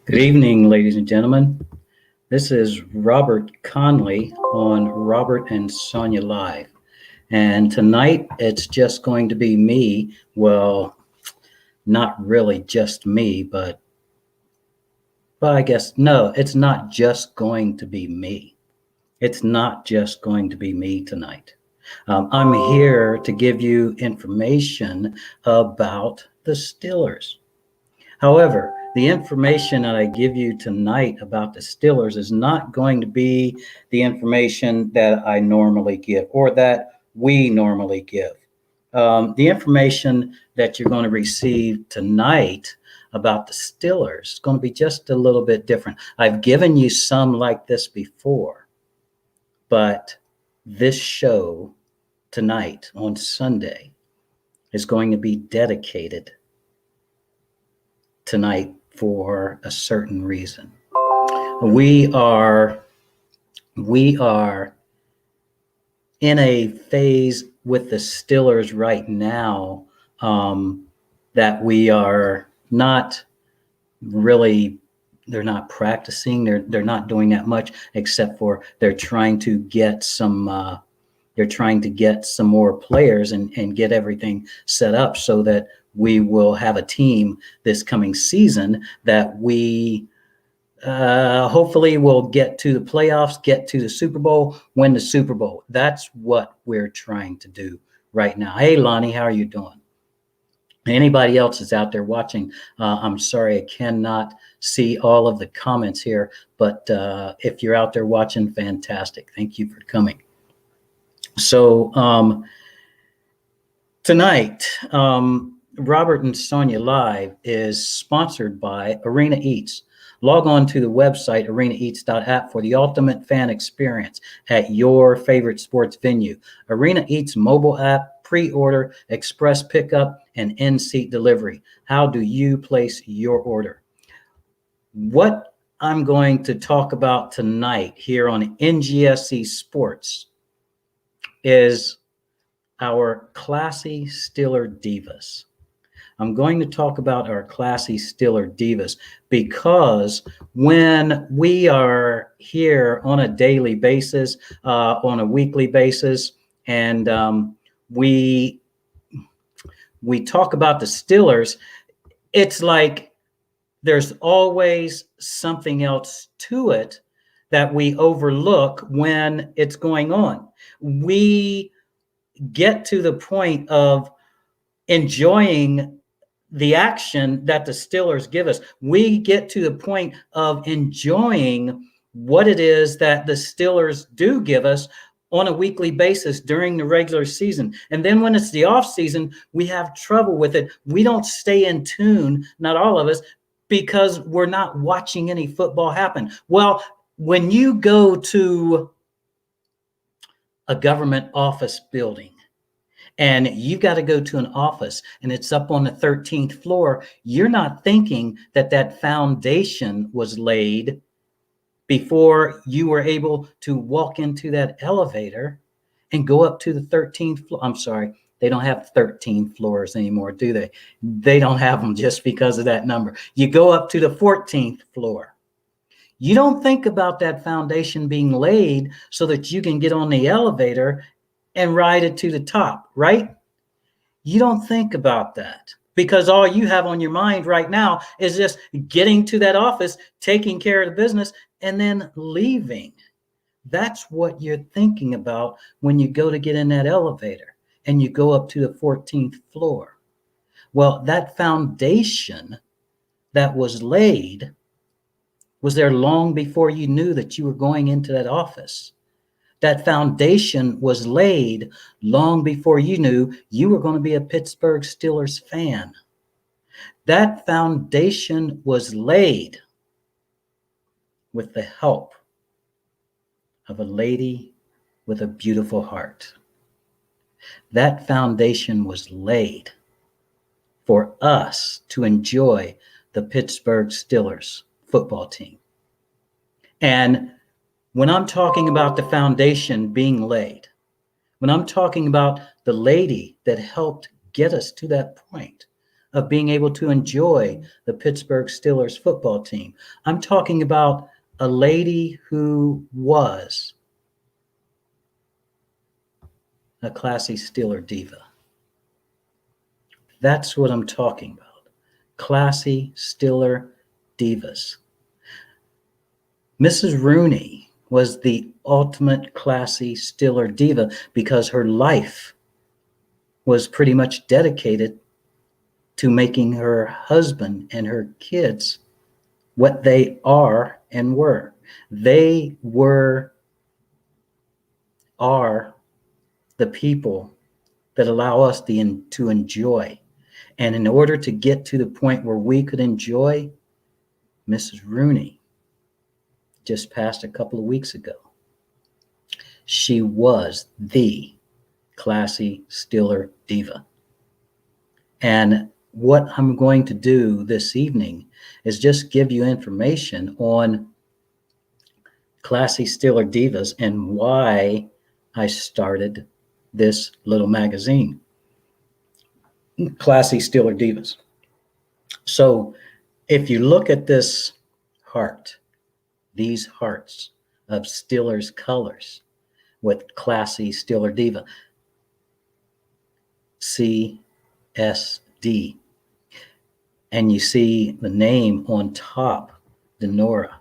Good evening, ladies and gentlemen. This is Robert Conley on Robert and Sonia Live. And tonight it's just going to be me. Well, not really just me, but I guess, no, it's not just going to be me. It's not just going to be me tonight. I'm here to give you information about the Steelers. However, the information that I give you tonight about the Steelers is not going to be the information that I normally give or that we normally give. The information that you're going to receive tonight about the Steelers is going to be just a little bit different. I've given you some like this before, but this show tonight on Sunday is going to be dedicated tonight for a certain reason. We are in a phase with the Steelers right now that we are not really. They're not practicing. They're not doing that much, except for they're trying to get some. They're trying to get some more players and get everything set up so that we will have a team this coming season that we hopefully will get to the playoffs, get to the Super Bowl, win the Super Bowl. That's what we're trying to do right now. Hey, Lonnie, how are you doing? Anybody else is out there watching, I'm sorry I cannot see all of the comments here, but if you're out there watching, fantastic. Thank you for coming. So tonight, Robert and Sonia Live is sponsored by Arena Eats. Log on to the website arenaeats.app for the ultimate fan experience at your favorite sports venue. Arena Eats mobile app, pre-order, express pickup, and in-seat delivery. How do you place your order? What I'm going to talk about tonight here on NGSC Sports is our classy Steeler Divas. I'm going to talk about our classy Steeler Divas because when we are here on a daily basis, on a weekly basis, and we talk about the Steelers, it's like there's always something else to it that we overlook when it's going on. We get to the point of enjoying the action that the Steelers give us. We get to the point of enjoying what it is that the Steelers do give us on a weekly basis during the regular season. And then when it's the off season, we have trouble with it. We don't stay in tune, not all of us, because we're not watching any football happen. Well, when you go to a government office building and you got to go to an office and it's up on the 13th floor, you're not thinking that that foundation was laid before you were able to walk into that elevator and go up to the 13th floor. I'm sorry, they don't have 13 floors anymore, do they? They don't have them just because of that number. You go up to the 14th floor. You don't think about that foundation being laid so that you can get on the elevator and ride it to the top, right? You don't think about that because all you have on your mind right now is just getting to that office, taking care of the business, and then leaving. That's what you're thinking about when you go to get in that elevator and you go up to the 14th floor. Well, that foundation that was laid was there long before you knew that you were going into that office. That foundation was laid long before you knew you were going to be a Pittsburgh Steelers fan. That foundation was laid with the help of a lady with a beautiful heart. That foundation was laid for us to enjoy the Pittsburgh Steelers football team. And when I'm talking about the foundation being laid, when I'm talking about the lady that helped get us to that point, of being able to enjoy the Pittsburgh Steelers football team. I'm talking about a lady who was a classy Steeler diva. That's what I'm talking about. Classy Steeler divas. Mrs. Rooney was the ultimate classy Steeler diva because her life was pretty much dedicated to making her husband and her kids what they are and were. They are the people that allow us to enjoy. And in order to get to the point where we could enjoy, Mrs. Rooney just passed a couple of weeks ago. She was the classy Steeler diva. And what I'm going to do this evening is just give you information on classy Steeler divas and why I started this little magazine, Classy Steeler Divas. So if you look at this heart, these hearts of Steelers colors with classy Steeler diva, CSD, and you see the name on top, Denora.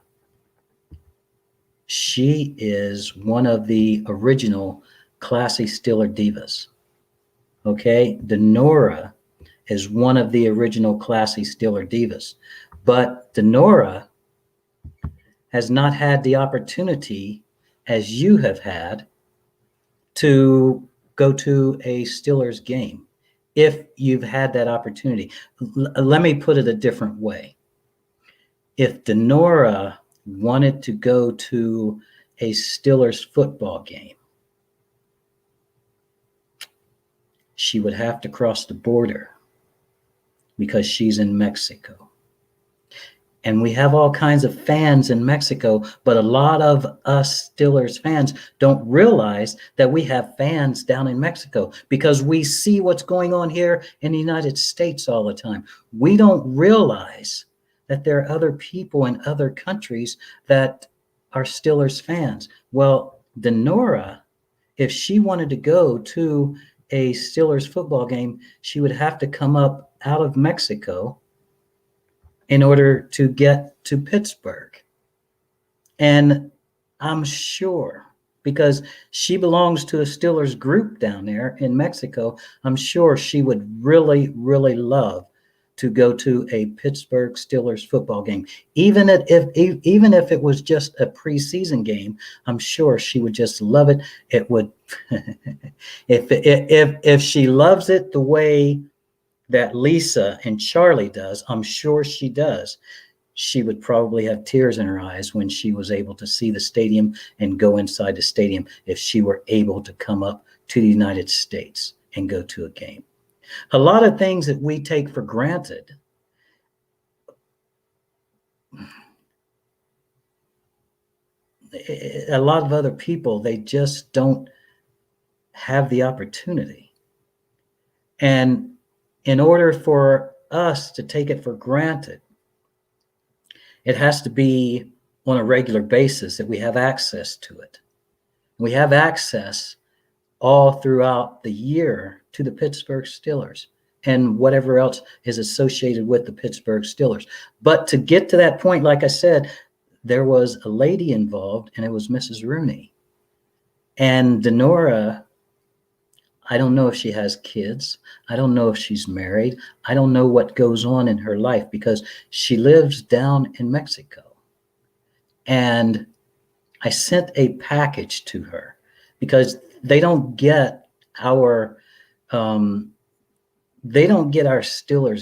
She is one of the original classy Steeler divas. Okay, Denora is one of the original classy Steeler divas, but Denora has not had the opportunity, as you have had, to go to a Steelers game. If you've had that opportunity, let me put it a different way. If Denora wanted to go to a Steelers football game, she would have to cross the border because she's in Mexico. And we have all kinds of fans in Mexico, but a lot of us Steelers fans don't realize that we have fans down in Mexico because we see what's going on here in the United States all the time. We don't realize that there are other people in other countries that are Steelers fans. Well, Denora, if she wanted to go to a Steelers football game, she would have to come up out of Mexico in order to get to Pittsburgh. And I'm sure, because she belongs to a Steelers group down there in Mexico, I'm sure she would really, really love to go to a Pittsburgh Steelers football game. Even if it was just a preseason game, I'm sure she would just love it. It would, if she loves it the way that Lisa and Charlie does, I'm sure she does, she would probably have tears in her eyes when she was able to see the stadium and go inside the stadium if she were able to come up to the United States and go to a game. A lot of things that we take for granted, a lot of other people, they just don't have the opportunity. And in order for us to take it for granted, it has to be on a regular basis that we have access to it. We have access all throughout the year to the Pittsburgh Steelers and whatever else is associated with the Pittsburgh Steelers. But to get to that point, like I said, there was a lady involved, and it was Mrs. Rooney. And Denora, I don't know if she has kids. I don't know if she's married. I don't know what goes on in her life because she lives down in Mexico. And I sent a package to her because they don't get our Steelers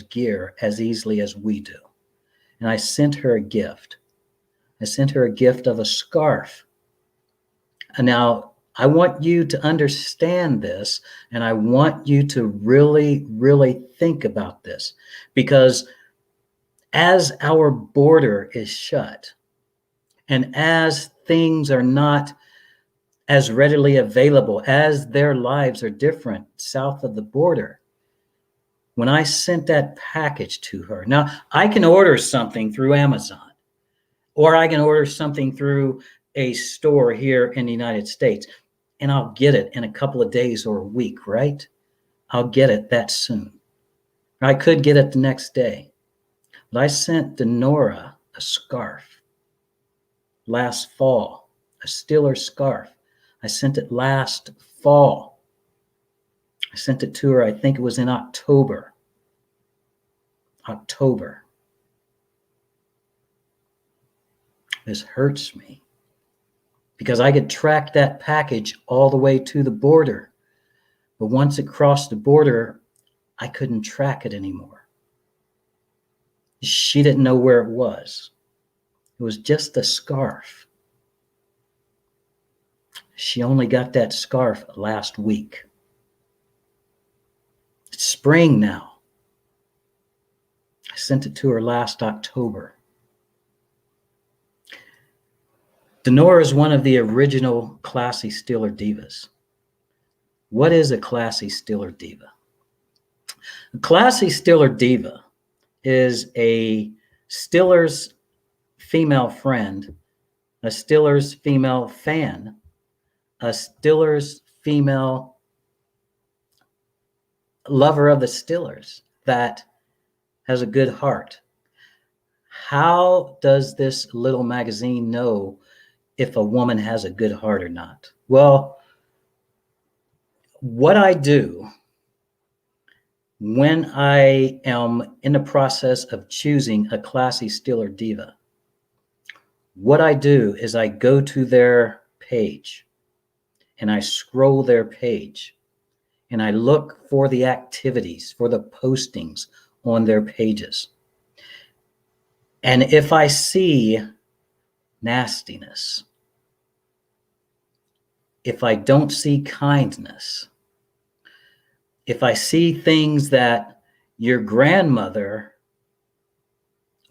gear as easily as we do. And I sent her a gift. I sent her a gift of a scarf. And now I want you to understand this, and I want you to really, really think about this, because as our border is shut and as things are not as readily available, as their lives are different south of the border, when I sent that package to her. Now, I can order something through Amazon, or I can order something through a store here in the United States, and I'll get it in a couple of days or a week, right? I'll get it that soon. I could get it the next day. But I sent Denora a scarf last fall, a Stiller scarf. I sent it last fall. I sent it to her, I think it was in October. This hurts me because I could track that package all the way to the border. But once it crossed the border, I couldn't track it anymore. She didn't know where it was. It was just a scarf. She only got that scarf last week. It's spring now. I sent it to her last October. Denora is one of the original classy Stiller divas. What is a classy Stiller diva? A classy Stiller diva is a Stiller's female friend, a Stiller's female fan, a Stiller's female lover of the Stillers that has a good heart. How does this little magazine know if a woman has a good heart or not? Well, what I do when I am in the process of choosing a classy Stiller diva, what I do is I go to their page and I scroll their page and I look for the activities, for the postings on their pages. And if I see nastiness, if I don't see kindness, if I see things that your grandmother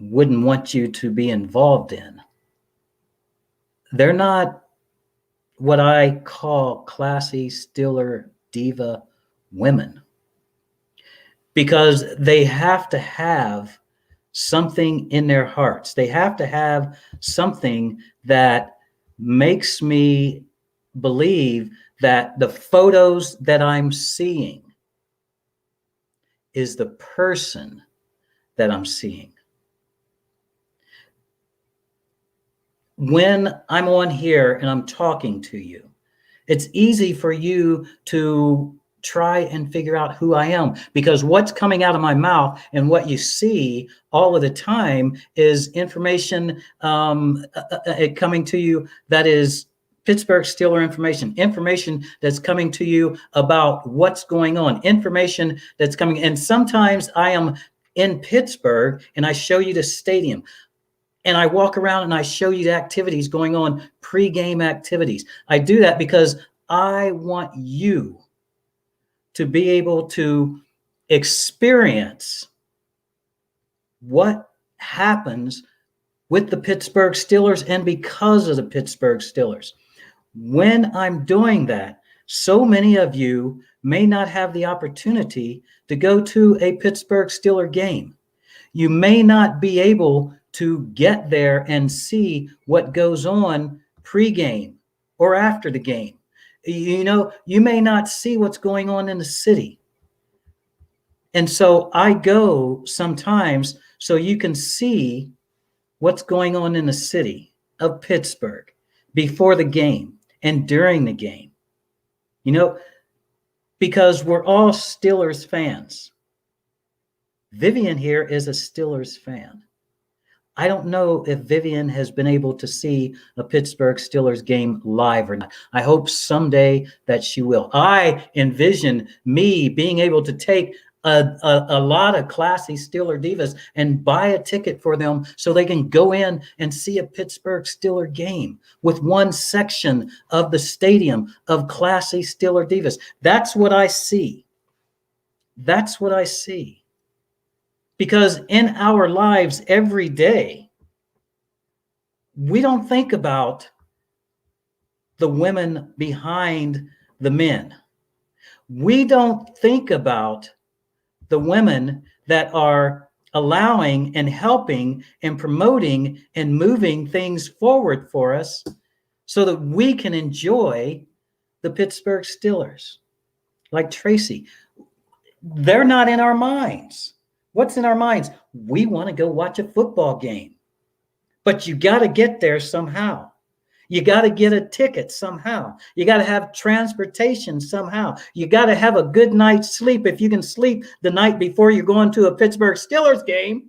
wouldn't want you to be involved in, they're not what I call classy Stiller diva women, because they have to have something in their hearts. They have to have something that makes me believe that the photos that I'm seeing is the person that I'm seeing. When I'm on here and I'm talking to you, it's easy for you to try and figure out who I am, because what's coming out of my mouth and what you see all of the time is information coming to you that is Pittsburgh Steeler information that's coming to you about what's going on, information that's coming. And sometimes I am in Pittsburgh and I show you the stadium and I walk around and I show you the activities going on, pre-game activities. I do that because I want you to be able to experience what happens with the Pittsburgh Steelers and because of the Pittsburgh Steelers. When I'm doing that, so many of you may not have the opportunity to go to a Pittsburgh Steeler game. You may not be able to get there and see what goes on pregame or after the game. You know, you may not see what's going on in the city. And so I go sometimes so you can see what's going on in the city of Pittsburgh before the game and during the game. You know, because we're all Steelers fans. Vivian here is a Steelers fan. I don't know if Vivian has been able to see a Pittsburgh Steelers game live or not. I hope someday that she will. I envision me being able to take a lot of classy Steeler divas and buy a ticket for them so they can go in and see a Pittsburgh Steeler game with one section of the stadium of classy Steeler divas. That's what I see. That's what I see. Because in our lives every day, we don't think about the women behind the men. We don't think about the women that are allowing and helping and promoting and moving things forward for us so that we can enjoy the Pittsburgh Steelers. Like Tracy, they're not in our minds. What's in our minds? We want to go watch a football game, but you got to get there somehow. You got to get a ticket somehow. You got to have transportation somehow. You got to have a good night's sleep. If you can sleep the night before you're going to a Pittsburgh Steelers game,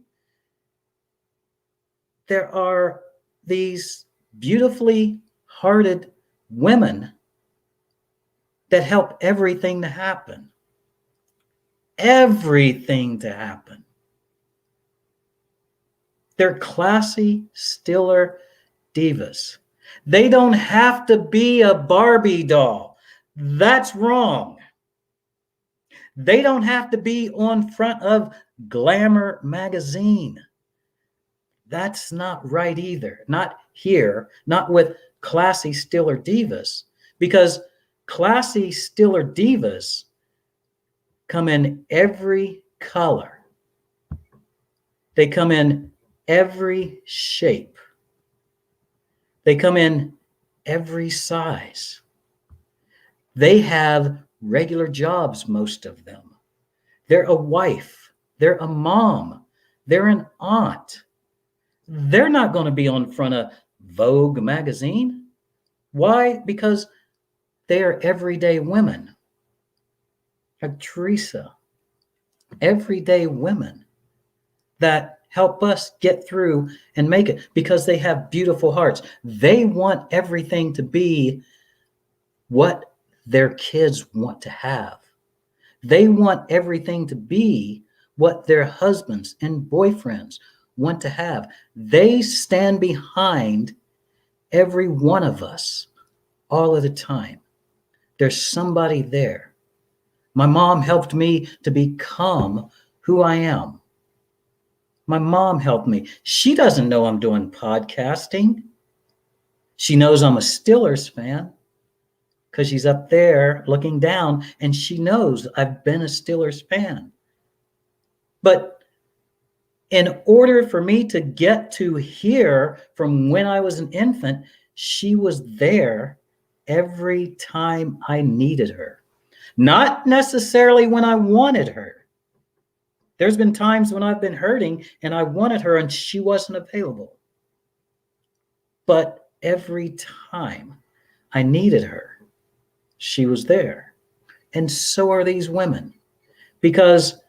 there are these beautifully hearted women that help everything to happen. Everything to happen. They're classy Steeler divas. They don't have to be a Barbie doll. That's wrong. They don't have to be on front of Glamour magazine. That's not right either. Not here, not with classy Steeler divas, because classy Steeler divas come in every color. They come in every shape. They come in every size. They have regular jobs, most of them. They're a wife. They're a mom. They're an aunt. They're not going to be on front of Vogue magazine. Why? Because they are everyday women. Like Teresa. Everyday women that help us get through and make it because they have beautiful hearts. They want everything to be what their kids want to have. They want everything to be what their husbands and boyfriends want to have. They stand behind every one of us all of the time. There's somebody there. My mom helped me to become who I am. My mom helped me. She doesn't know I'm doing podcasting. She knows I'm a Steelers fan because she's up there looking down and she knows I've been a Steelers fan. But in order for me to get to here from when I was an infant, she was there every time I needed her. Not necessarily when I wanted her. There's been times when I've been hurting and I wanted her and she wasn't available. But every time I needed her, she was there. And so are these women. Because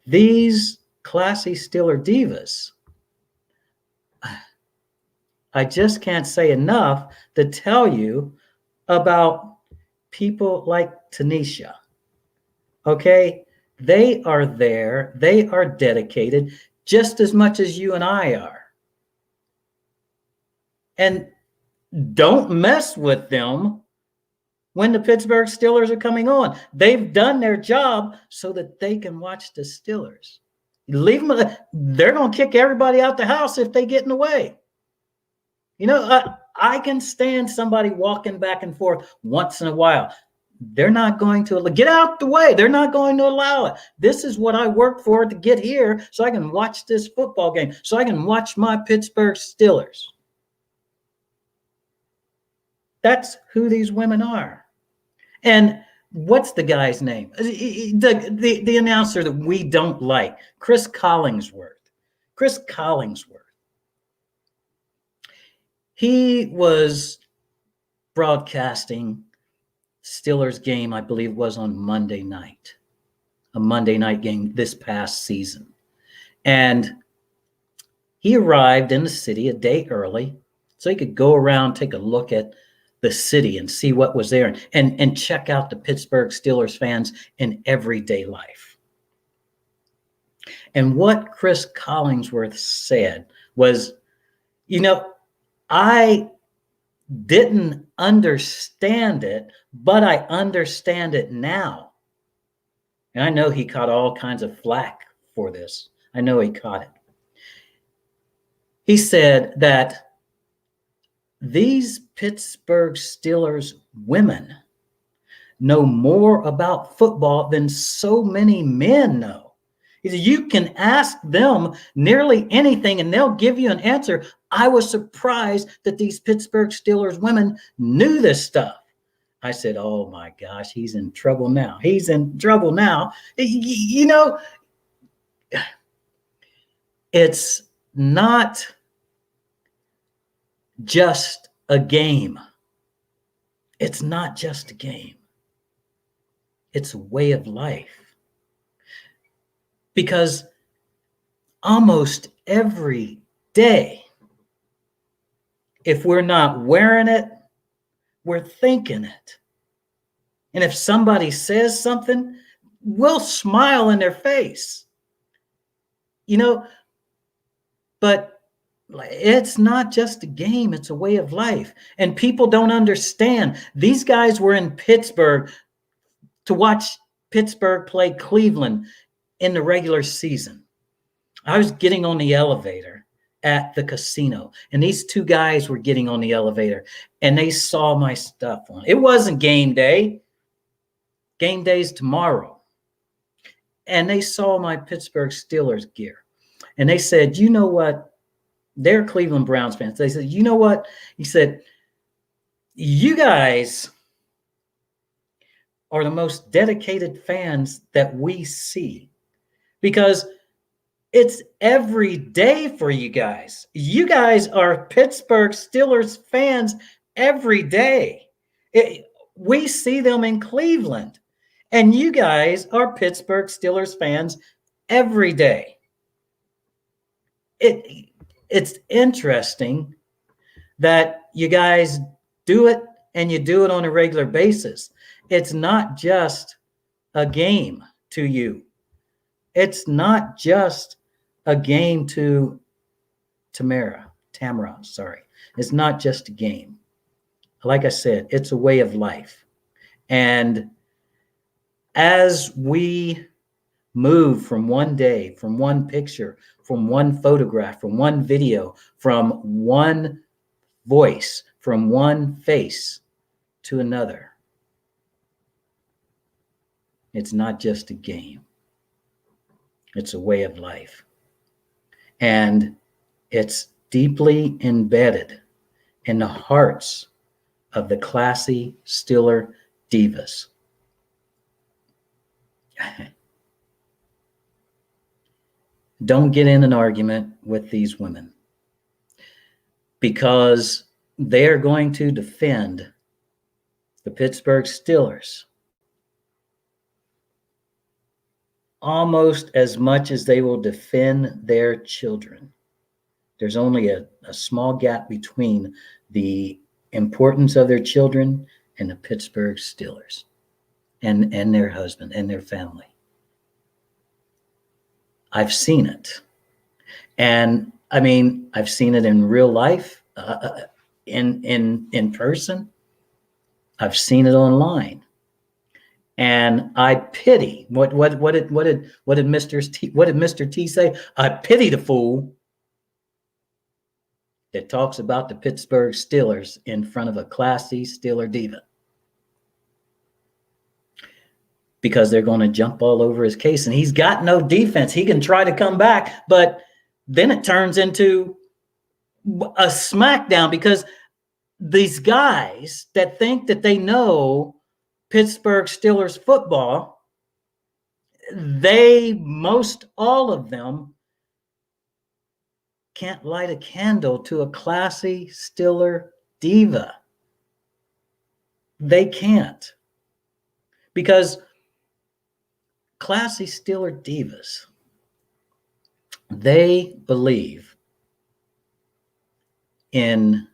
these classy Steeler divas, I just can't say enough to tell you about people like Tanisha. Okay? They are there. They are dedicated just as much as you and I are. And don't mess with them when the Pittsburgh Steelers are coming on. They've done their job so that they can watch the Steelers. Leave them. They're going to kick everybody out the house if they get in the way. You know, I can stand somebody walking back and forth once in a while. They're not going to get out the way. They're not going to allow it. This is what I worked for to get here so I can watch this football game, so I can watch my Pittsburgh Steelers. That's who these women are. And what's the guy's name? The announcer that we don't like, Chris Collingsworth. Chris Collingsworth. He was broadcasting Steelers game, I believe, was on Monday night, a Monday night game this past season. And he arrived in the city a day early so he could go around, take a look at the city and see what was there and check out the Pittsburgh Steelers fans in everyday life. And what Chris Collingsworth said was, you know, I didn't understand it, but I understand it now. And I know he caught all kinds of flack for this. I know he caught it. He said that these Pittsburgh Steelers women know more about football than so many men know. He said, you can ask them nearly anything and they'll give you an answer. I was surprised that these Pittsburgh Steelers women knew this stuff. I said, oh my gosh, he's in trouble now. He's in trouble now. You know, it's not just a game. It's not just a game. It's a way of life. Because almost every day, if we're not wearing it, we're thinking it. And if somebody says something, we'll smile in their face. You know, but it's not just a game, it's a way of life. And people don't understand. These guys were in Pittsburgh to watch Pittsburgh play Cleveland in the regular season. I was getting on the elevator at the casino, and these two guys were getting on the elevator, and they saw my stuff on. It wasn't game day. Game day's tomorrow. And they saw my Pittsburgh Steelers gear. And they said, you know what? They're Cleveland Browns fans. They said, you know what? He said, you guys are the most dedicated fans that we see, because it's every day for you guys. You guys are Pittsburgh Steelers fans every day. We see them in Cleveland, and you guys are Pittsburgh Steelers fans every day. It's interesting that you guys do it, and you do it on a regular basis. It's not just a game to you. It's not just a game to Tamara. It's not just a game. Like I said, it's a way of life. And as we move from one day, from one picture, from one photograph, from one video, from one voice, from one face to another, it's not just a game. It's a way of life. And it's deeply embedded in the hearts of the classy Steeler divas. Don't get in an argument with these women, because they are going to defend the Pittsburgh Steelers almost as much as they will defend their children. There's only a small gap between the importance of their children and the Pittsburgh Steelers and their husband and their family. I've seen it. And I mean, I've seen it in real life, in person. I've seen it online. And I pity what did Mr. T say? I pity the fool that talks about the Pittsburgh Steelers in front of a classy Steeler diva, because they're going to jump all over his case, and he's got no defense. He can try to come back, but then it turns into a smackdown, because these guys that think that they know Pittsburgh Steelers football, most all of them can't light a candle to a classy Steeler diva. They can't, because classy Steeler divas, they believe in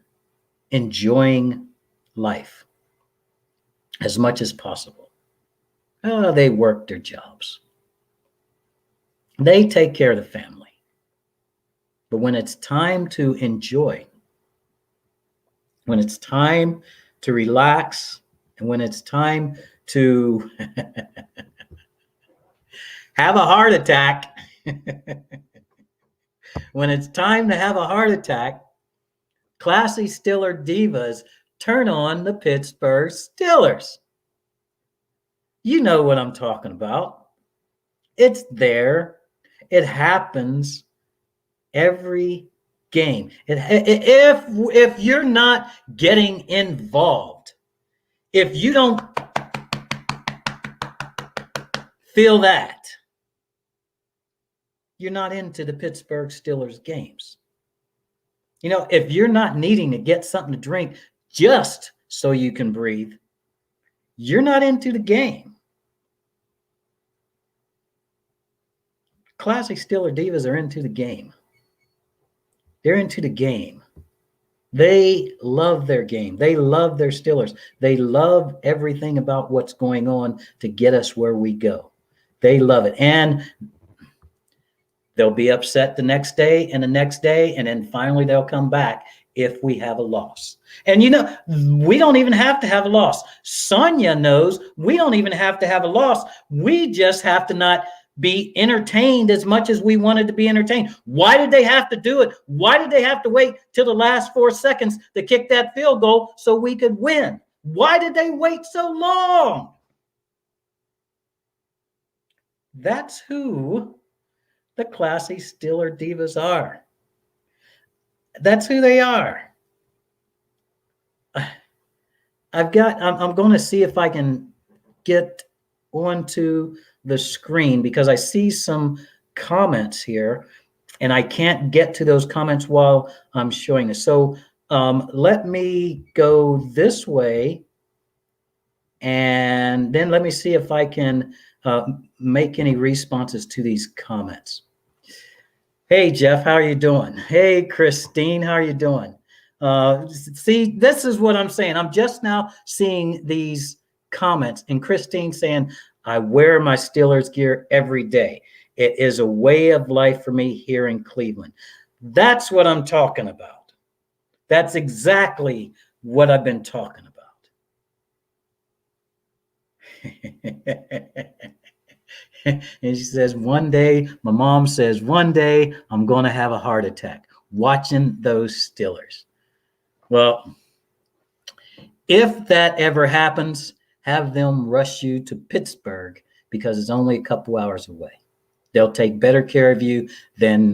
enjoying life as much as possible. They work their jobs. They take care of the family. But when it's time to enjoy, when it's time to relax, and when it's time to have a heart attack, when it's time to have a heart attack, classy Steeler divas turn on the Pittsburgh Steelers. You know what I'm talking about. It's there. It happens every game. If you're not getting involved, if you don't feel that, you're not into the Pittsburgh Steelers games. You know, if you're not needing to get something to drink just so you can breathe, you're not into the game. Classic Steeler Divas are into the game. They're into the game. They love their game. They love their Steelers. They love everything about what's going on to get us where we go. They love it. And they'll be upset the next day and the next day, and then finally they'll come back if we have a loss. And you know, we don't even have to have a loss. Sonia knows we don't even have to have a loss. We just have to not be entertained as much as we wanted to be entertained. Why did they have to do it? Why did they have to wait till the last 4 seconds to kick that field goal so we could win? Why did they wait so long? That's who the classy Steeler Divas are. That's who they are. I'm going to see if I can get onto the screen because I see some comments here and I can't get to those comments while I'm showing this. So let me go this way and then let me see if I can make any responses to these comments. Hey, Jeff, how are you doing? Hey, Christine, how are you doing? See, this is what I'm saying. I'm just now seeing these comments and Christine saying, I wear my Steelers gear every day. It is a way of life for me here in Cleveland. That's what I'm talking about. That's exactly what I've been talking about. And she says, one day, my mom says, one day I'm going to have a heart attack watching those Steelers. Well, if that ever happens, have them rush you to Pittsburgh because it's only a couple hours away. They'll take better care of you than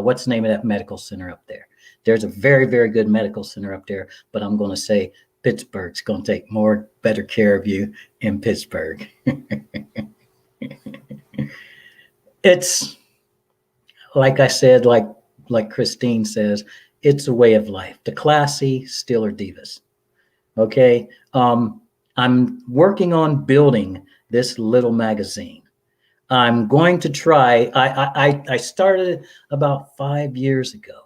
what's the name of that medical center up there? There's a very, very good medical center up there, but I'm going to say Pittsburgh's going to take better care of you in Pittsburgh. It's like I said, like Christine says, it's a way of life. The classy Steeler Divas. Okay. I'm working on building this little magazine. I'm going to try. I started about 5 years ago.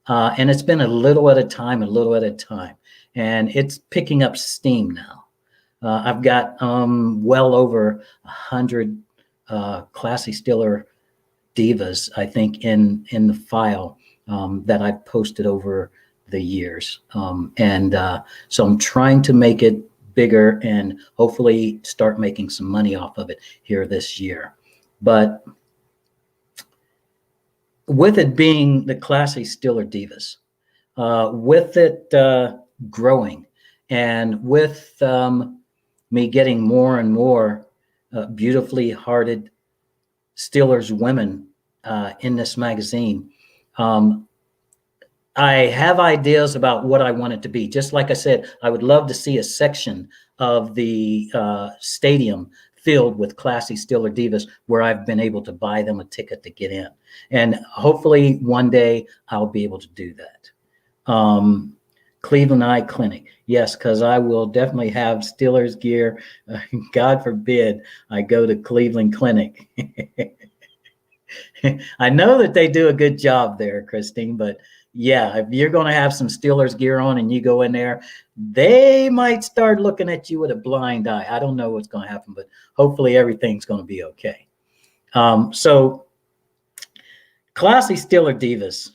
And it's been a little at a time, and it's picking up steam now. I've got well over 100 classy Steeler Divas, I think, in the file that I've posted over the years. So I'm trying to make it bigger and hopefully start making some money off of it here this year. But with it being the classy Steeler Divas, with it growing, and with me getting more and more beautifully hearted Steelers women in this magazine, I have ideas about what I want it to be. Just like I said, I would love to see a section of the stadium filled with classy Steeler Divas where I've been able to buy them a ticket to get in. And hopefully one day I'll be able to do that. Cleveland Eye Clinic. Yes, because I will definitely have Steelers gear. God forbid I go to Cleveland Clinic. I know that they do a good job there, Christine, but yeah, if you're going to have some Steelers gear on and you go in there, they might start looking at you with a blind eye. I don't know what's going to happen, but hopefully everything's going to be okay. So classy Steeler Divas.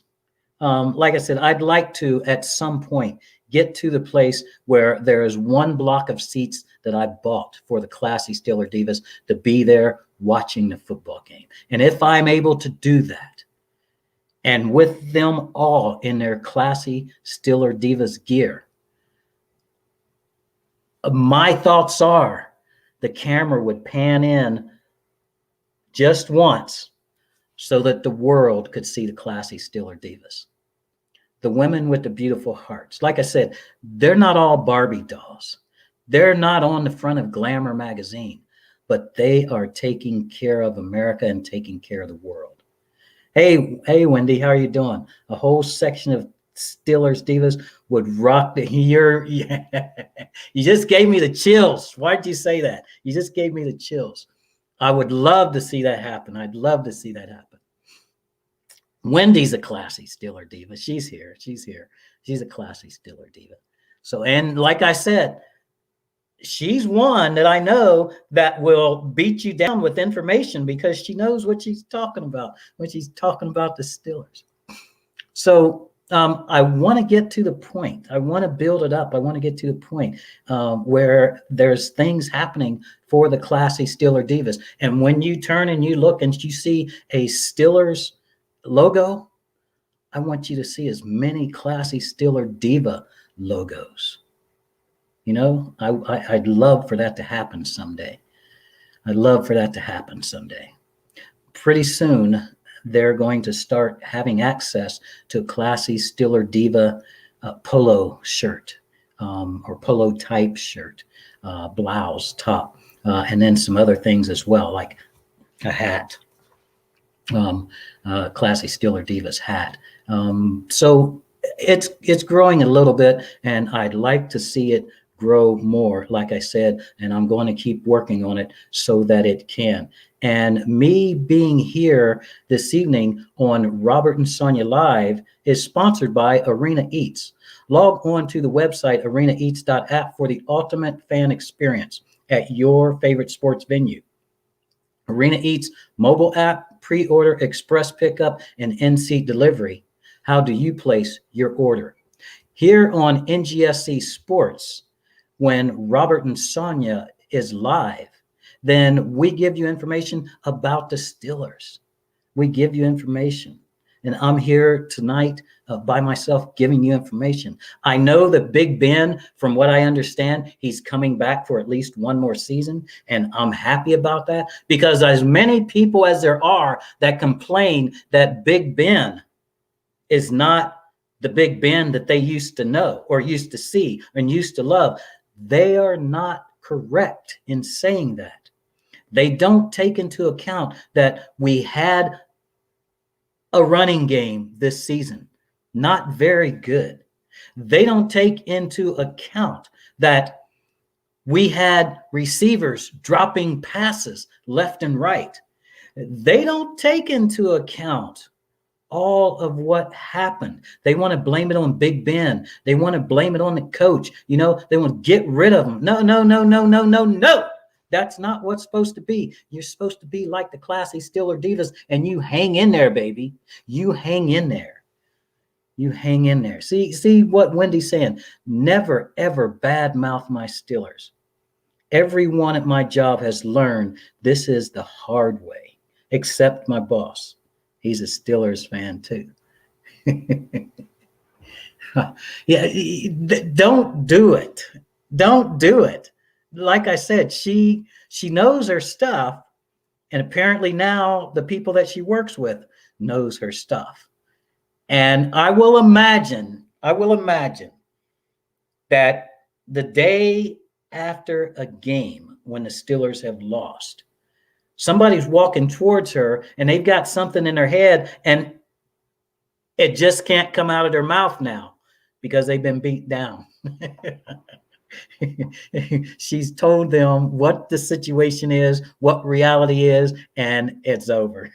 Like I said, I'd like to, at some point, get to the place where there is one block of seats that I bought for the classy Steeler Divas to be there watching the football game. And if I'm able to do that, and with them all in their classy Steeler Divas gear, my thoughts are the camera would pan in just once so that the world could see the classy Steeler Divas. The women with the beautiful hearts. Like I said, they're not all Barbie dolls. They're not on the front of Glamour magazine, but they are taking care of America and taking care of the world. Hey, Wendy, how are you doing? A whole section of Steelers Divas would rock the yeah. You just gave me the chills. Why'd you say that? You just gave me the chills. I would love to see that happen. I'd love to see that happen. Wendy's a classy Steeler diva. She's here. She's here. She's a classy Steeler diva. So, and like I said, she's one that I know that will beat you down with information because she knows what she's talking about when she's talking about the Steelers. So I want to get to the point. I want to build it up. I want to get to the point where there's things happening for the classy Steeler divas. And when you turn and you look and you see a Steelers logo, I want you to see as many classy Steeler diva logos. You know, I'd love for that to happen someday. I'd love for that to happen someday. Pretty soon, they're going to start having access to a classy Steeler diva polo shirt or polo type shirt, blouse, top, and then some other things as well, like a hat, classy Steeler Divas hat. So it's growing a little bit, and I'd like to see it grow more, like I said, and I'm going to keep working on it so that it can. And me being here this evening on Robert and Sonia Live is sponsored by Arena Eats. Log on to the website arenaeats.app for the ultimate fan experience at your favorite sports venue. Arena Eats mobile app, pre-order, express pickup, and in-seat delivery. How do you place your order? Here on NGSC Sports, when Robert and Sonia is live, then we give you information about the Steelers. We give you information. And I'm here tonight by myself giving you information. I know that Big Ben, from what I understand, he's coming back for at least one more season. And I'm happy about that because as many people as there are that complain that Big Ben is not the Big Ben that they used to know or used to see and used to love, they are not correct in saying that. They don't take into account that we had a running game this season, not very good. They don't take into account that we had receivers dropping passes left and right. They don't take into account all of what happened. They want to blame it on Big Ben. They want to blame it on the coach. You know, they want to get rid of him. No. That's not what's supposed to be. You're supposed to be like the classy Steeler Divas, and you hang in there, baby. You hang in there. You hang in there. See what Wendy's saying. Never, ever badmouth my Steelers. Everyone at my job has learned this is the hard way, except my boss. He's a Steelers fan too. Yeah, don't do it. Don't do it. Like I said, she knows her stuff, and apparently now the people that she works with knows her stuff. And I will imagine that the day after a game when the Steelers have lost, somebody's walking towards her and they've got something in their head and it just can't come out of their mouth now because they've been beat down. She's told them what the situation is, what reality is, and it's over.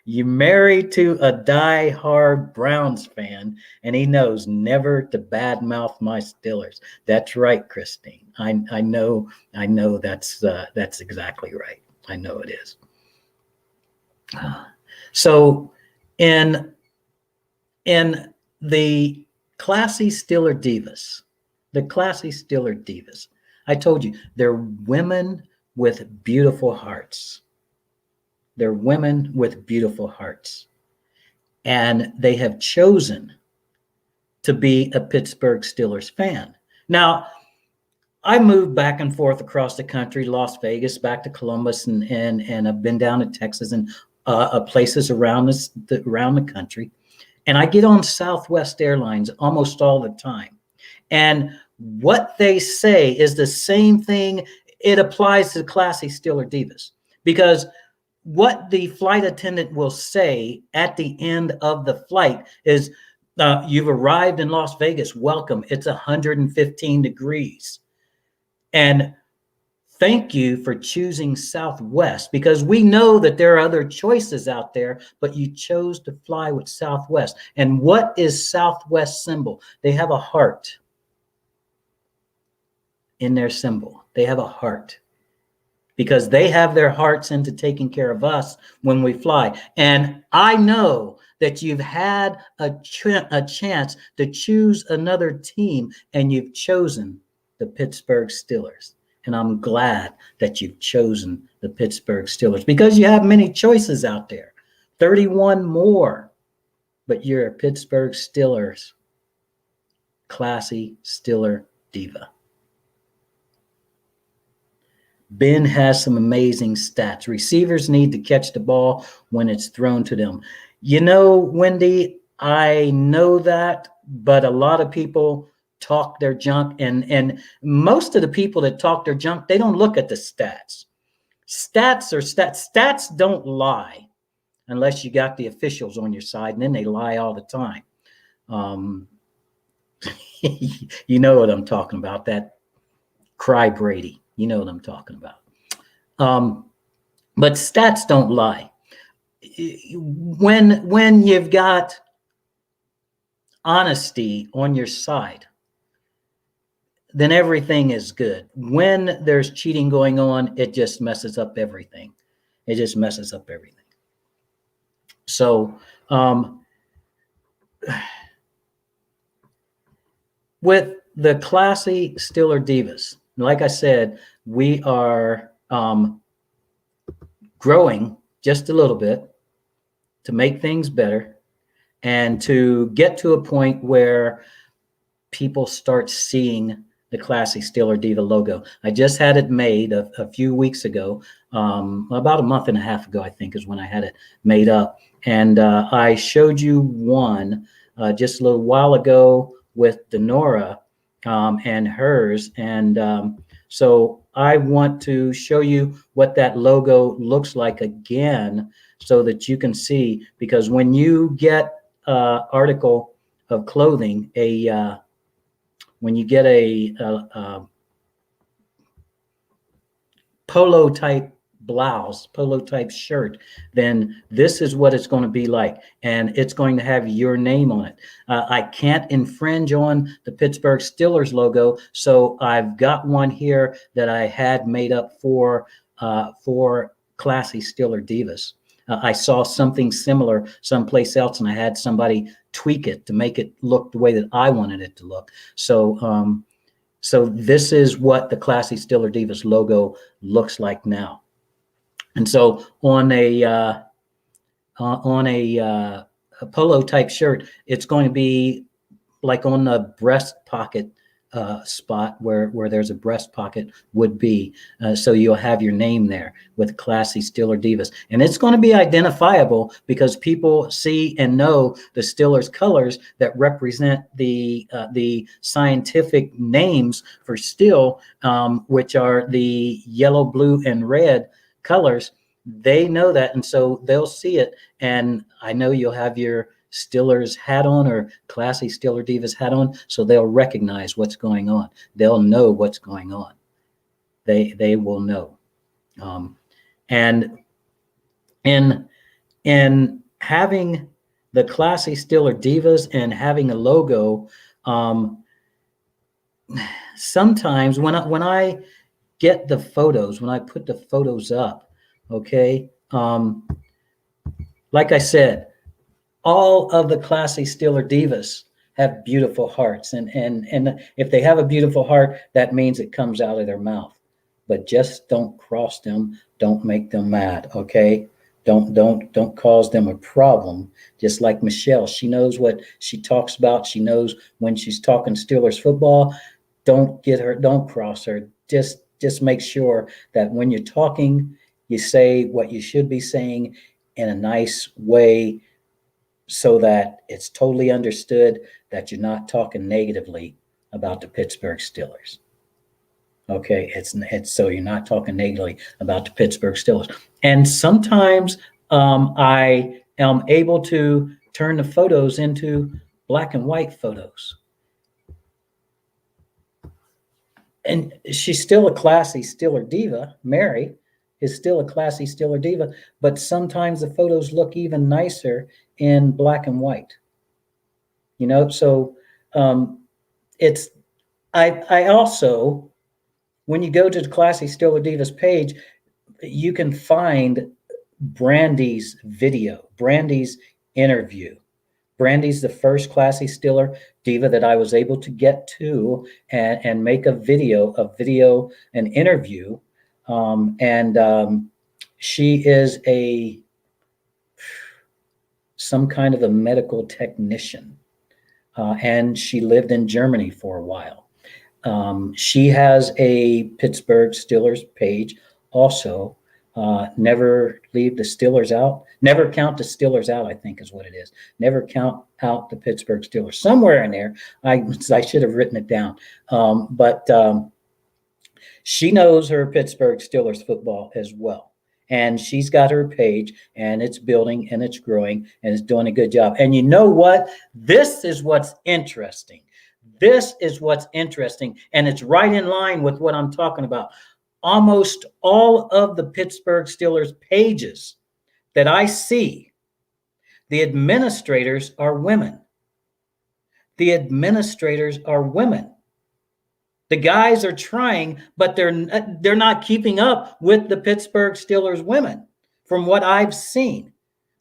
You married to a die-hard Browns fan, and he knows never to badmouth my Steelers. That's right, Christine. I know that's exactly right. I know it is. So in the classy Steeler divas, I told you they're women with beautiful hearts. They're women with beautiful hearts. And they have chosen to be a Pittsburgh Steelers fan. Now, I moved back and forth across the country, Las Vegas, back to Columbus, and I've been down to Texas and places around around the country. And I get on Southwest Airlines almost all the time. And what they say is the same thing. It applies to Classy, Steel, or Divas, because what the flight attendant will say at the end of the flight is, you've arrived in Las Vegas. Welcome. It's 115 degrees. And thank you for choosing Southwest, because we know that there are other choices out there, but you chose to fly with Southwest. And what is Southwest symbol? They have a heart in their symbol. They have a heart because they have their hearts into taking care of us when we fly. And I know that you've had a chance to choose another team, and you've chosen the Pittsburgh Steelers. And I'm glad that you've chosen the Pittsburgh Steelers, because you have many choices out there, 31 more, but you're a Pittsburgh Steelers, Classy Steeler Diva. Ben has some amazing stats. Receivers need to catch the ball when it's thrown to them. You know, Wendy, I know that, but a lot of people talk their junk, and most of the people that talk their junk, they don't look at the stats. Stats are stats. Stats don't lie unless you got the officials on your side, and then they lie all the time. You know what I'm talking about, that Cry Brady. You know what I'm talking about. But stats don't lie. When you've got honesty on your side, then everything is good. When there's cheating going on, it just messes up everything. It just messes up everything. So with the Classy Steeler Divas, like I said, we are growing just a little bit to make things better and to get to a point where people start seeing the Classy Steeler Diva logo. I just had it made a few weeks ago, about a month and a half ago, I think, is when I had it made up. And I showed you one just a little while ago with Denora and hers. And so I want to show you what that logo looks like again so that you can see, because when you get an article of clothing, when you get a polo type blouse, polo type shirt, then this is what it's going to be like. And it's going to have your name on it. I can't infringe on the Pittsburgh Steelers logo. So I've got one here that I had made up for Classy Steeler Divas. I saw something similar someplace else, and I had somebody tweak it to make it look the way that I wanted it to look. So, so this is what the Classy Steeler Divas logo looks like now. And so on a polo type shirt, it's going to be like on the breast pocket spot where there's a breast pocket would be. So you'll have your name there with Classy Steeler Divas. And it's going to be identifiable because people see and know the Steelers colors that represent the scientific names for steel, which are the yellow, blue, and red colors. They know that, and so they'll see it. And I know you'll have your Steelers hat on or Classy Steeler Divas hat on, so they'll recognize what's going on. They'll know what's going on. They will know. And in having the Classy Steeler Divas and having a logo, sometimes when I get the photos, when I put the photos up, okay, like I said, all of the Classy Steeler Divas have beautiful hearts, and if they have a beautiful heart, that means it comes out of their mouth. But just don't cross them. Don't make them mad. Okay, don't cause them a problem. Just like Michelle, she knows what she talks about. She knows when she's talking Steelers football. don't cross her. Just make sure that when you're talking, you say what you should be saying in a nice way so that it's totally understood that you're not talking negatively about the Pittsburgh Steelers. Okay, it's so you're not talking negatively about the Pittsburgh Steelers. And sometimes I am able to turn the photos into black and white photos. And she's still a classy Steeler diva. Mary is still a classy Steeler diva, but sometimes the photos look even nicer in black and white. So it's I also, when you go to the Classy Steeler Divas page, you can find Brandy's video, Brandy's interview. Brandy's the first Classy Steeler diva that I was able to get to and make a video, an interview. She is some kind of a medical technician, and she lived in Germany for a while. She has a Pittsburgh Steelers page also. Never leave the Steelers out. Never count the Steelers out, I think is what it is. Never count out the Pittsburgh Steelers. Somewhere in there, I should have written it down. But she knows her Pittsburgh Steelers football as well. And she's got her page, and it's building, and it's growing, and it's doing a good job. And you know what? This is what's interesting. This is what's interesting, and it's right in line with what I'm talking about. Almost all of the Pittsburgh Steelers pages that I see, the administrators are women. The administrators are women. The guys are trying, but they're not keeping up with the Pittsburgh Steelers women from what I've seen.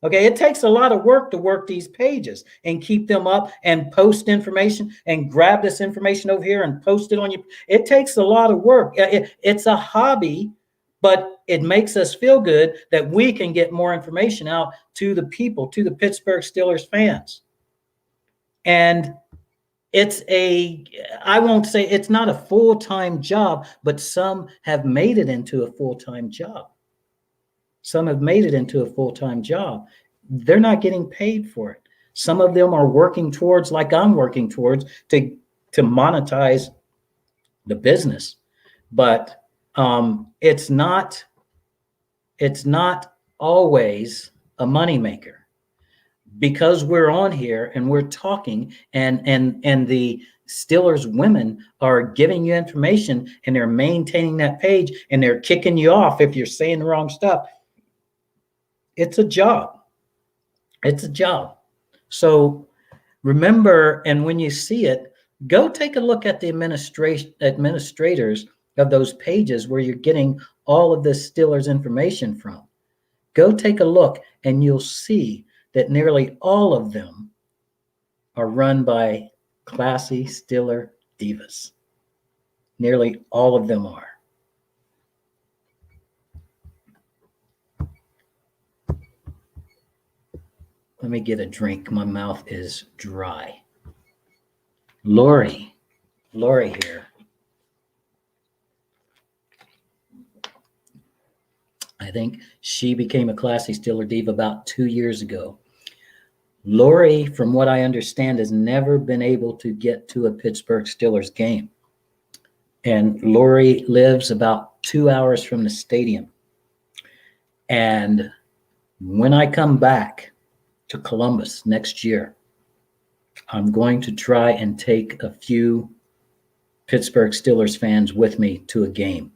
Okay, it takes a lot of work to work these pages and keep them up and post information and grab this information over here and post it on you. It takes a lot of work. It's a hobby, but it makes us feel good that we can get more information out to the people, to the Pittsburgh Steelers fans. And I won't say it's not a full-time job, but some have made it into a full-time job. Some have made it into a full-time job. They're not getting paid for it. Some of them are working towards, like I'm working towards, to monetize the business. But it's not always a moneymaker. Because we're on here and we're talking and the Steelers women are giving you information and they're maintaining that page and they're kicking you off if you're saying the wrong stuff. It's a job. It's a job. So remember, and when you see it, go take a look at the administrators of those pages where you're getting all of this Steelers information from. Go take a look and you'll see that nearly all of them are run by classy Steeler divas. Nearly all of them are. Let me get a drink. My mouth is dry. Lori here. I think she became a classy Steeler diva about 2 years ago. Lori, from what I understand, has never been able to get to a Pittsburgh Steelers game. And Lori lives about 2 hours from the stadium. And when I come back to Columbus next year, I'm going to try and take a few Pittsburgh Steelers fans with me to a game.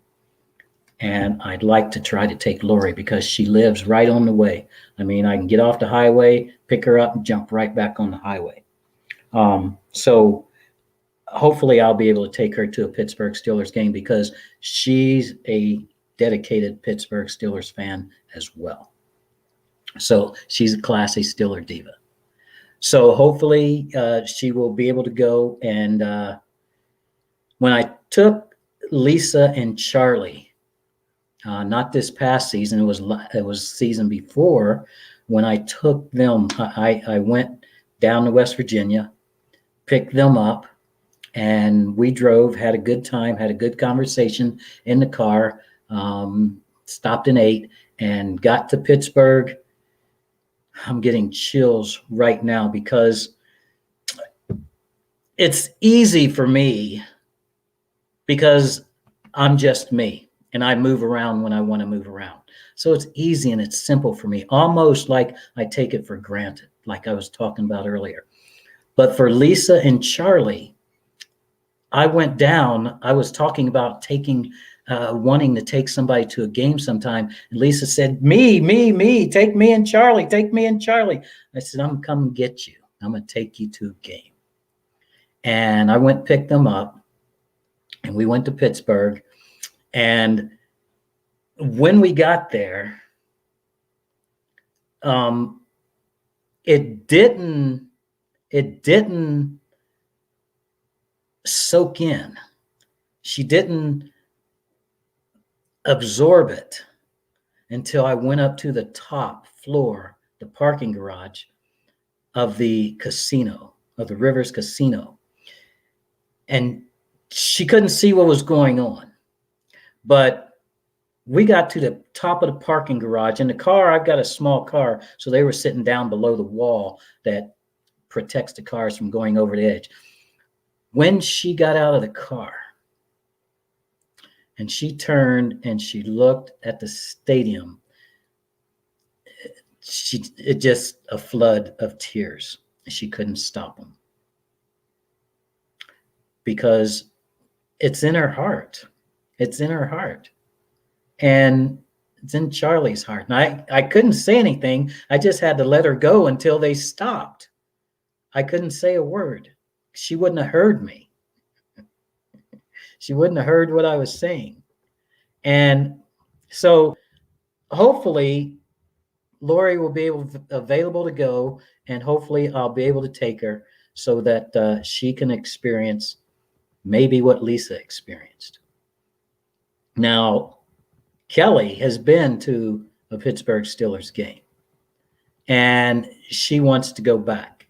And I'd like to try to take Lori because she lives right on the way. I mean, I can get off the highway, pick her up, and jump right back on the highway. So hopefully I'll be able to take her to a Pittsburgh Steelers game because she's a dedicated Pittsburgh Steelers fan as well. So she's a classy Steeler diva. So hopefully she will be able to go. And when I took Lisa and Charlie, not this past season, it was season before, when I took them, I went down to West Virginia, picked them up, And we drove, had a good time, had a good conversation in the car, stopped and ate, and got to Pittsburgh. I'm getting chills right now because it's easy for me because I'm just me and I move around when I want to move around. So it's easy and it's simple for me, almost like I take it for granted, like I was talking about earlier. But for Lisa and Charlie, I went down, I was talking about wanting to take somebody to a game sometime. And Lisa said, me, take me and Charlie, take me and Charlie. I said, I'm coming to get you. I'm going to take you to a game. And I went, picked them up, and we went to Pittsburgh. And when we got there, it didn't soak in. She didn't absorb it until I went up to the top floor, the parking garage of the casino, of the Rivers Casino. And she couldn't see what was going on. But we got to the top of the parking garage. In the car, I've got a small car, so they were sitting down below the wall that protects the cars from going over the edge. When she got out of the car and she turned and she looked at the stadium, it just a flood of tears. She couldn't stop them because it's in her heart. It's in her heart. And it's in Charlie's heart. And I couldn't say anything. I just had to let her go until they stopped. I couldn't say a word. She wouldn't have heard me. She wouldn't have heard what I was saying. And so hopefully Lori will be available to go, and hopefully I'll be able to take her so that she can experience maybe what Lisa experienced. Now, Kelly has been to a Pittsburgh Steelers game, and she wants to go back.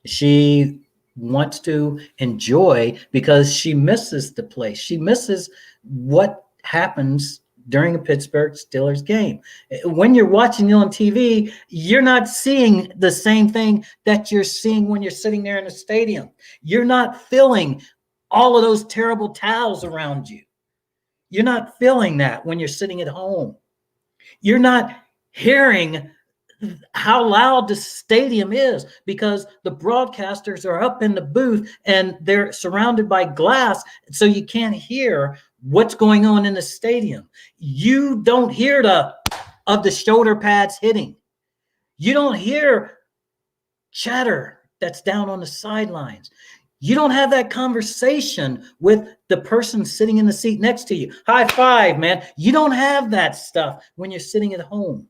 She wants to enjoy because she misses the place. She misses what happens during a Pittsburgh Steelers game. When you're watching it on TV, you're not seeing the same thing that you're seeing when you're sitting there in the stadium. You're not feeling all of those terrible towels around you. You're not feeling that when you're sitting at home. You're not hearing how loud the stadium is because the broadcasters are up in the booth and they're surrounded by glass, so you can't hear what's going on in the stadium. You don't hear of the shoulder pads hitting. You don't hear chatter that's down on the sidelines. You don't have that conversation with the person sitting in the seat next to you. High five, man. You don't have that stuff when you're sitting at home.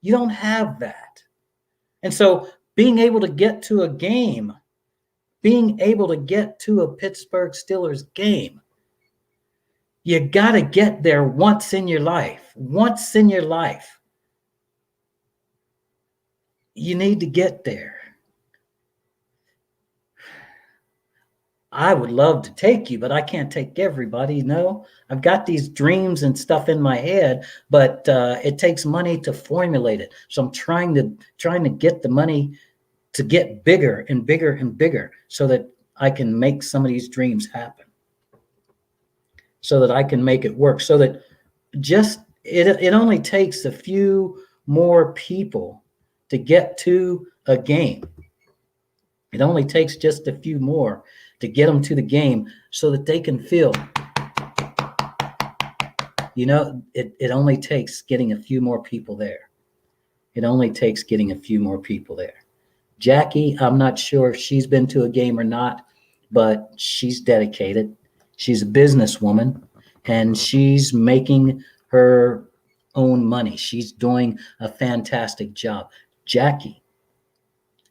You don't have that. And so being able to get to a game, being able to get to a Pittsburgh Steelers game, you got to get there once in your life. Once in your life. You need to get there. I would love to take you, but I can't take everybody. No, I've got these dreams and stuff in my head, but it takes money to formulate it. So I'm trying to get the money to get bigger and bigger and bigger so that I can make some of these dreams happen, so that I can make it work, so that just it only takes a few more people to get to a game. It only takes just a few more to get them to the game so that they can feel, it only takes getting a few more people there. It only takes getting a few more people there. Jackie, I'm not sure if she's been to a game or not, but she's dedicated. She's a businesswoman, and she's making her own money. She's doing a fantastic job. Jackie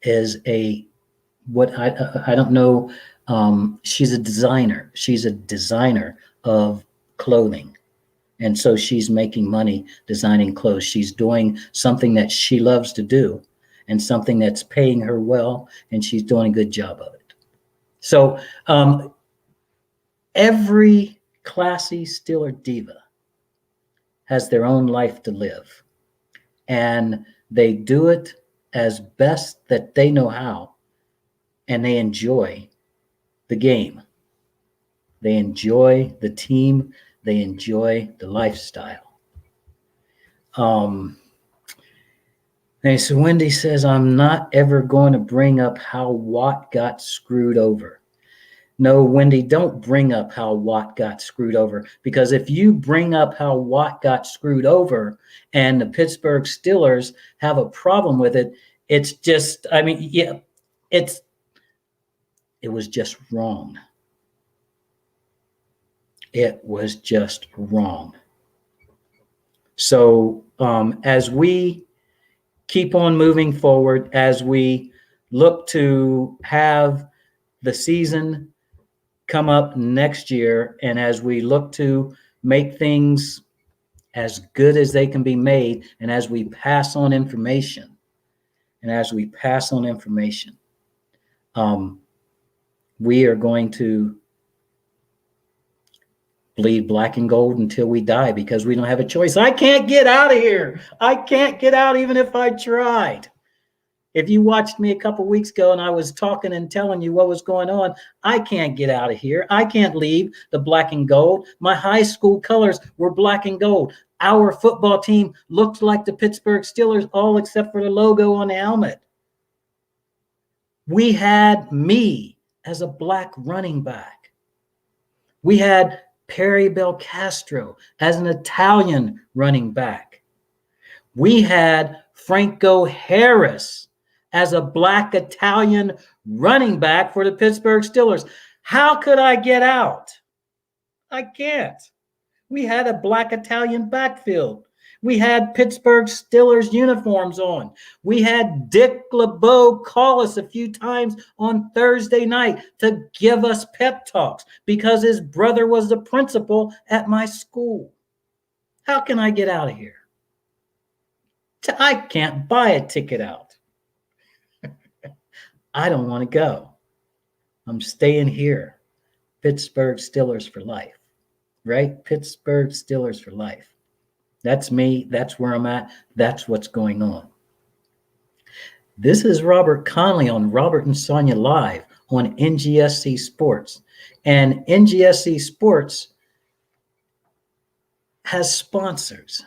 is I don't know. She's a designer. She's a designer of clothing. And so she's making money designing clothes. She's doing something that she loves to do and something that's paying her well, and she's doing a good job of it. So every classy Steeler diva has their own life to live, and they do it as best that they know how, and they enjoy the game. They enjoy the team. They enjoy the lifestyle. And so Wendy says, I'm not ever going to bring up how Watt got screwed over. No, Wendy, don't bring up how Watt got screwed over, because if you bring up how Watt got screwed over and the Pittsburgh Steelers have a problem with it, it's just, I mean, yeah, it was just wrong. It was just wrong. So as we keep on moving forward, as we look to have the season come up next year, and as we look to make things as good as they can be made, and as we pass on information, we are going to bleed black and gold until we die, because we don't have a choice. I can't get out of here. I can't get out even if I tried. If you watched me a couple weeks ago and I was talking and telling you what was going on, I can't get out of here. I can't leave the black and gold. My high school colors were black and gold. Our football team looked like the Pittsburgh Steelers, all except for the logo on the helmet. We had me as a black running back. We had Perry Belcastro as an Italian running back. We had Franco Harris as a black Italian running back for the Pittsburgh Steelers. How could I get out? I can't. We had a black Italian backfield. We had Pittsburgh Steelers uniforms on. We had Dick LeBeau call us a few times on Thursday night to give us pep talks because his brother was the principal at my school. How can I get out of here? I can't buy a ticket out. I don't want to go. I'm staying here. Pittsburgh Steelers for life, right? Pittsburgh Steelers for life. That's me. That's where I'm at. That's what's going on. This is Robert Conley on Robert and Sonia Live on NGSC Sports. And NGSC Sports has sponsors.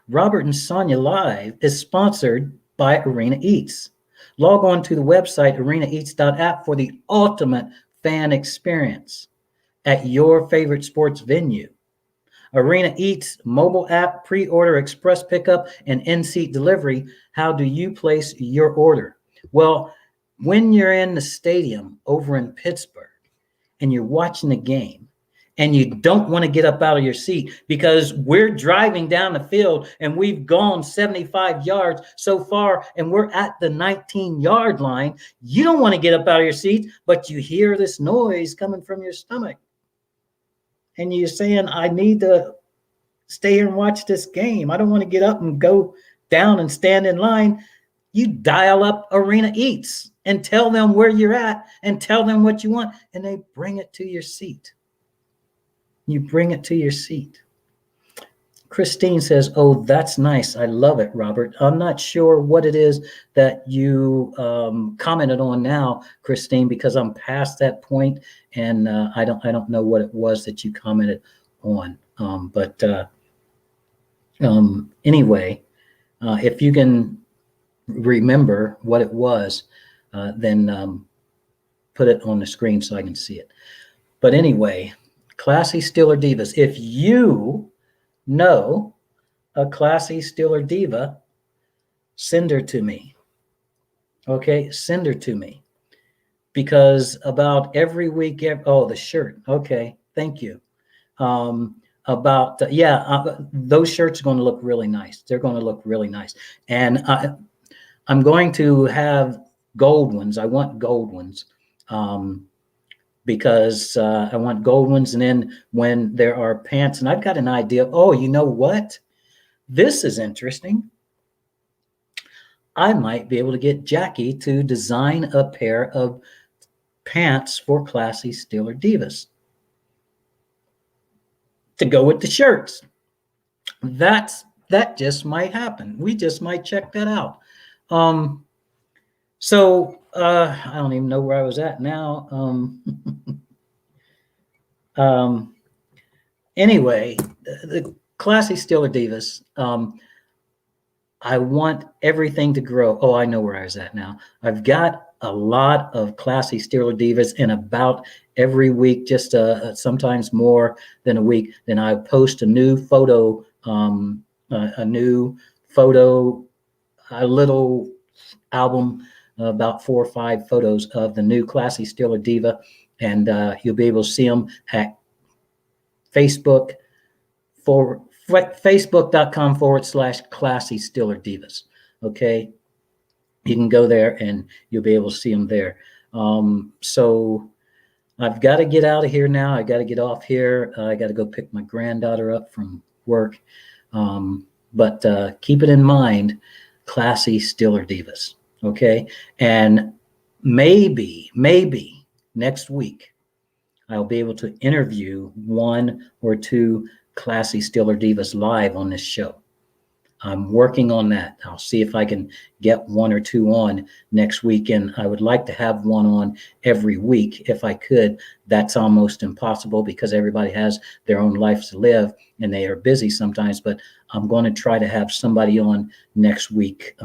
Robert and Sonia Live is sponsored by Arena Eats. Log on to the website arenaeats.app for the ultimate fan experience at your favorite sports venue. Arena Eats mobile app, pre-order, express pickup, and in-seat delivery. How do you place your order? Well, when you're in the stadium over in Pittsburgh and you're watching the game and you don't want to get up out of your seat because we're driving down the field and we've gone 75 yards so far and we're at the 19-yard line, you don't want to get up out of your seat, but you hear this noise coming from your stomach. And you're saying, I need to stay here and watch this game. I don't want to get up and go down and stand in line. You dial up Arena Eats and tell them where you're at and tell them what you want, and they bring it to your seat. You bring it to your seat. Christine says, oh, that's nice. I love it, Robert. I'm not sure what it is that you commented on now, Christine, because I'm past that point, and I don't know what it was that you commented on. Anyway, if you can remember what it was, then put it on the screen so I can see it. But anyway, classy Steeler divas. If you know a classy Steeler diva, send her to me. Okay, send her to me. Because about every week, the shirt. Okay, thank you. Those shirts are going to look really nice. They're going to look really nice. And I'm going to have gold ones. I want gold ones. Because I want gold ones. And then when there are pants, and I've got an idea, oh, you know what? This is interesting. I might be able to get Jackie to design a pair of pants for Classy Steeler Divas to go with the shirts. That just might happen. We just might check that out. So I don't even know where I was at now. Anyway, the Classy Steeler Divas. I want everything to grow. Oh, I know where I was at now. I've got a lot of Classy Steeler Divas in about every week, just sometimes more than a week. Then I post a new photo, a little album, about 4 or 5 photos of the new Classy Steeler Diva, and you'll be able to see them at Facebook facebook.com/Classy Steeler Divas. Okay, you can go there and you'll be able to see them there. So I've got to get out of here now. I got to get off here. I got to go pick my granddaughter up from work. But keep it in mind, Classy Steeler Divas. Okay, and maybe next week I'll be able to interview 1 or 2 Classy Steeler Divas live on this show. I'm working on that. I'll see if I can get 1 or 2 on next week, and I would like to have 1 on every week if I could. That's almost impossible because everybody has their own lives to live and they are busy sometimes, but I'm going to try to have somebody on next week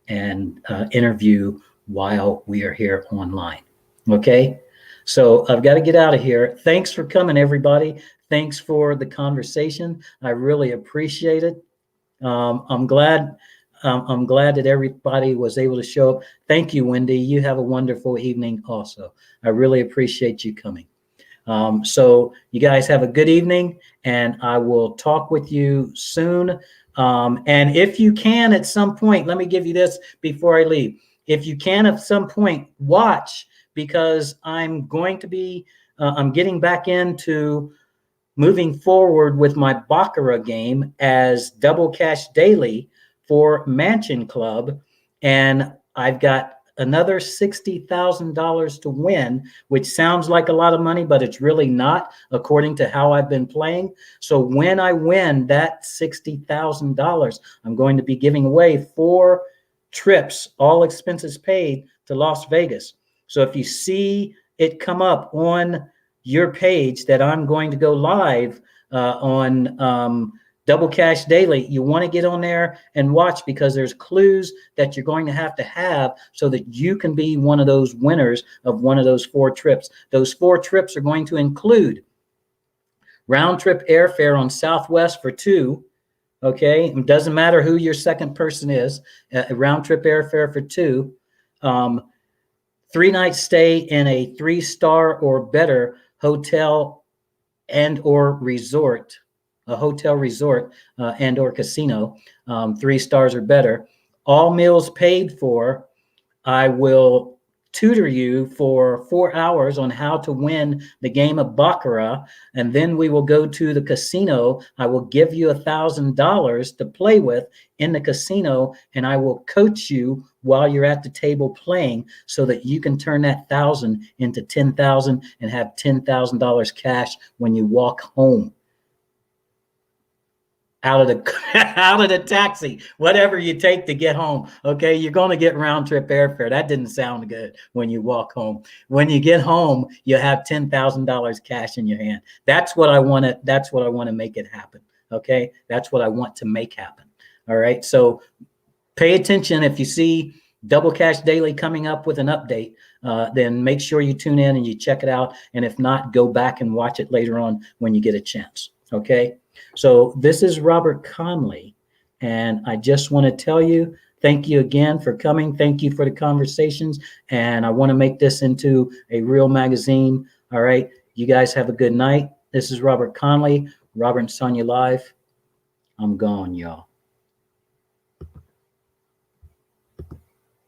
and interview while we are here online. Okay? So I've got to get out of here. Thanks for coming, everybody. Thanks for the conversation. I really appreciate it. I'm glad that everybody was able to show up. Thank you, Wendy. You have a wonderful evening also. I really appreciate you coming. So you guys have a good evening, and I will talk with you soon. And if you can at some point, let me give you this before I leave. If you can at some point, watch, because I'm going to be, I'm getting back into moving forward with my Baccarat game as Double Cash Daily for Mansion Club. And I've got another $60,000 to win, which sounds like a lot of money, but it's really not, according to how I've been playing. So when I win that $60,000, I'm going to be giving away 4 trips, all expenses paid, to Las Vegas. So if you see it come up on your page that I'm going to go live on Double Cash Daily, you want to get on there and watch, because there's clues that you're going to have so that you can be one of those winners of one of those 4 trips. Those 4 trips are going to include round trip airfare on Southwest for 2. Okay, it doesn't matter who your second person is. Round trip airfare for 2. 3-night stay in a 3-star or better hotel and or resort, a hotel resort and or casino, 3 stars or better. All meals paid for. I will tutor you for 4 hours on how to win the game of Baccarat, and then we will go to the casino. I will give you $1,000 to play with in the casino, and I will coach you while you're at the table playing, so that you can turn that 1,000 into 10,000 and have $10,000 cash when you walk home out of the taxi, whatever you take to get home. Okay, you're going to get round trip airfare. That didn't sound good when you walk home. When you get home, you have $10,000 cash in your hand. That's what I want to. That's what I want to make it happen. Okay, that's what I want to make happen. All right. So pay attention. If you see Double Cash Daily coming up with an update, then make sure you tune in and you check it out. And if not, go back and watch it later on when you get a chance. Okay. So this is Robert Conley, and I just want to tell you, thank you again for coming. Thank you for the conversations, and I want to make this into a real magazine. All right. You guys have a good night. This is Robert Conley, Robert and Sonia Live. I'm gone, y'all.